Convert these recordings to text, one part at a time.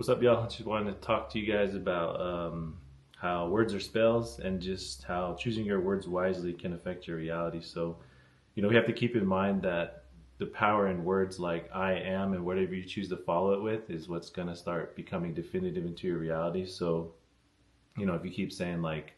What's up, y'all? Just wanted to talk to you guys about how words are spells and just how choosing your words wisely can affect your reality. So, we have to keep in mind that the power in words like I am and whatever you choose to follow it with is what's going to start becoming definitive into your reality. So, if you keep saying like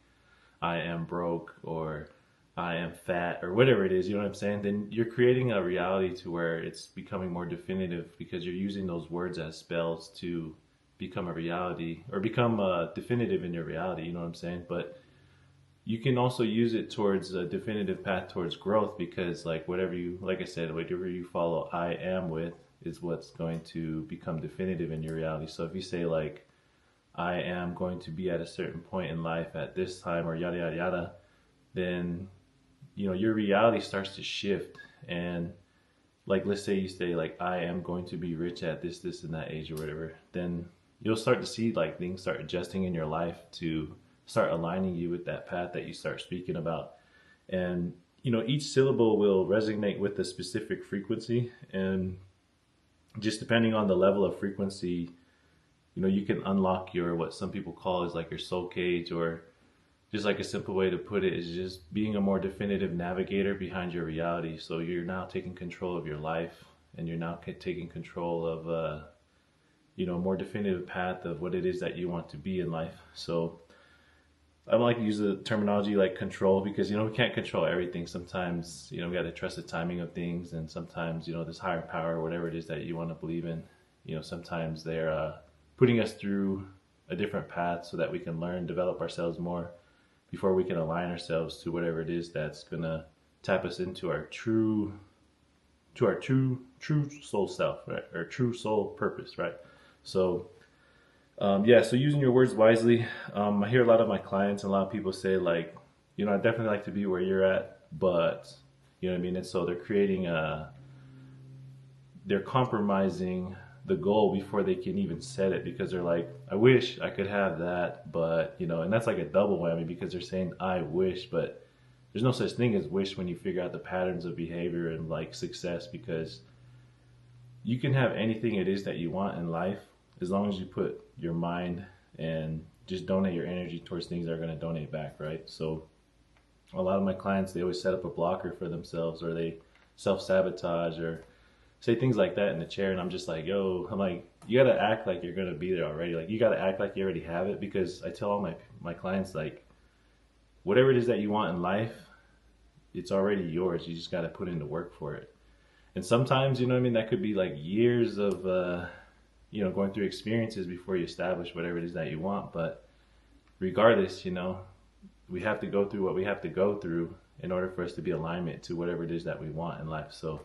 I am broke or I am fat or whatever it is, you know what I'm saying? Then you're creating a reality to where it's becoming more definitive because you're using those words as spells to become a reality or become definitive in your reality, you know what I'm saying? But you can also use it towards a definitive path towards growth because, like, whatever you, like I said, whatever you follow I am with is what's going to become definitive in your reality. So if you say, like, I am going to be at a certain point in life at this time or yada, yada, yada, then your reality starts to shift. And like, let's say you say like I am going to be rich at this and that age or whatever, then you'll start to see like things start adjusting in your life to start aligning you with that path that you start speaking about. And each syllable will resonate with a specific frequency, and just depending on the level of frequency, you can unlock your, what some people call is like your soul cage, or just like a simple way to put it is just being a more definitive navigator behind your reality. So you're now taking control of your life, and you're now taking control of a more definitive path of what it is that you want to be in life. So I don't like to use the terminology like control because we can't control everything. Sometimes we got to trust the timing of things, and sometimes this higher power, whatever it is that you want to believe in, sometimes they're putting us through a different path so that we can learn, develop ourselves more before we can align ourselves to whatever it is that's gonna tap us into our true soul self, right? Or true soul purpose, right? So yeah, so using your words wisely. I hear a lot of my clients and a lot of people say like, I definitely like to be where you're at, but you know what I mean? And so they're compromising the goal before they can even set it because they're like, I wish I could have that, but and that's like a double whammy because they're saying I wish, but there's no such thing as wish when you figure out the patterns of behavior and like success, because you can have anything it is that you want in life as long as you put your mind and just donate your energy towards things that are going to donate back, right? So a lot of my clients, they always set up a blocker for themselves, or they self-sabotage or say things like that in the chair, and I'm just like, yo, I'm like, you gotta act like you're gonna be there already. Like you gotta act like you already have it, because I tell all my clients like, whatever it is that you want in life, it's already yours. You just gotta put in the work for it. And sometimes, what I mean, that could be like years of going through experiences before you establish whatever it is that you want. But regardless, we have to go through what we have to go through in order for us to be alignment to whatever it is that we want in life. So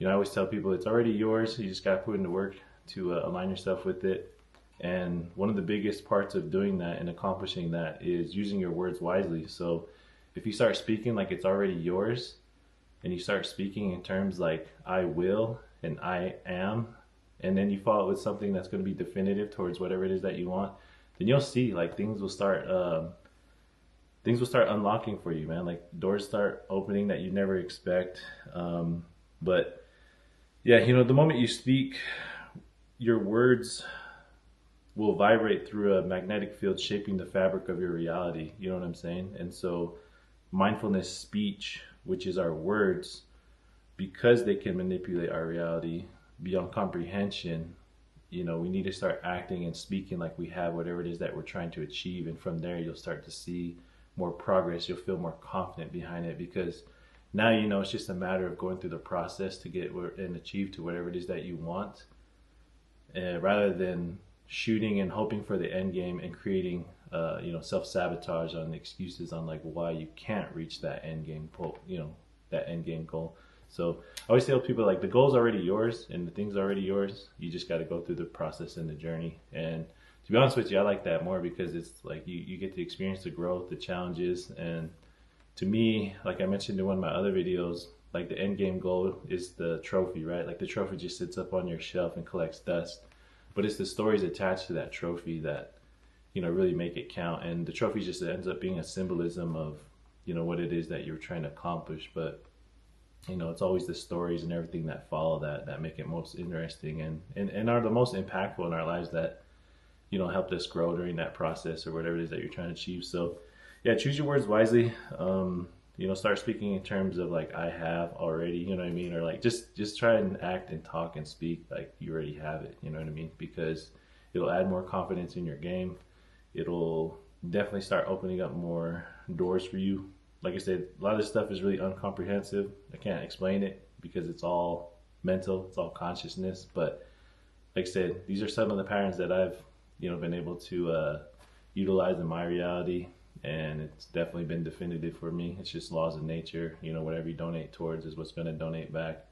I always tell people it's already yours. You just got to put in the work to align yourself with it. And one of the biggest parts of doing that and accomplishing that is using your words wisely. So if you start speaking like it's already yours, and you start speaking in terms like I will and I am, and then you follow it with something that's going to be definitive towards whatever it is that you want, then you'll see like things will start unlocking for you, man. Like doors start opening that you never expect. But yeah, the moment you speak, your words will vibrate through a magnetic field shaping the fabric of your reality. You know what I'm saying? And so mindfulness speech, which is our words, because they can manipulate our reality beyond comprehension, we need to start acting and speaking like we have whatever it is that we're trying to achieve. And from there, you'll start to see more progress. You'll feel more confident behind it because now it's just a matter of going through the process to get and achieve to whatever it is that you want, rather than shooting and hoping for the end game and creating self-sabotage on excuses on like why you can't reach that end game that end game goal. So I always tell people like the goal's already yours and the thing's already yours. You just got to go through the process and the journey. And to be honest with you, I like that more because it's like you get to experience the growth, the challenges. And to me, like I mentioned in one of my other videos, like the end game goal is the trophy, right? Like the trophy just sits up on your shelf and collects dust, but it's the stories attached to that trophy that really make it count. And the trophy just ends up being a symbolism of what it is that you're trying to accomplish. But it's always the stories and everything that follow that make it most interesting and are the most impactful in our lives, that helped us grow during that process or whatever it is that you're trying to achieve. So yeah, choose your words wisely. Start speaking in terms of like I have already, you know what I mean? Or like just try and act and talk and speak like you already have it, you know what I mean? Because it'll add more confidence in your game. It'll definitely start opening up more doors for you. Like I said, a lot of this stuff is really uncomprehensive. I can't explain it because it's all mental, it's all consciousness. But like I said, these are some of the patterns that I've, been able to utilize in my reality, and it's definitely been definitive for me. It's just laws of nature. Whatever you donate towards is what's going to donate back.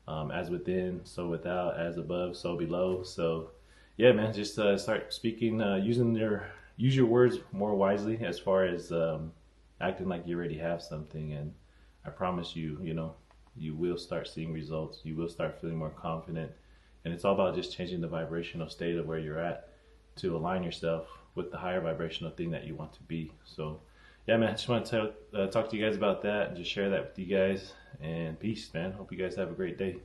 As within, so without, as above, so below. So yeah, man, just start speaking, use your words more wisely as far as acting like you already have something. And I promise you, you will start seeing results. You will start feeling more confident. And it's all about just changing the vibrational state of where you're at to align yourself with the higher vibrational thing that you want to be. So yeah, man, I just want to talk to you guys about that and just share that with you guys. And peace, man. Hope you guys have a great day.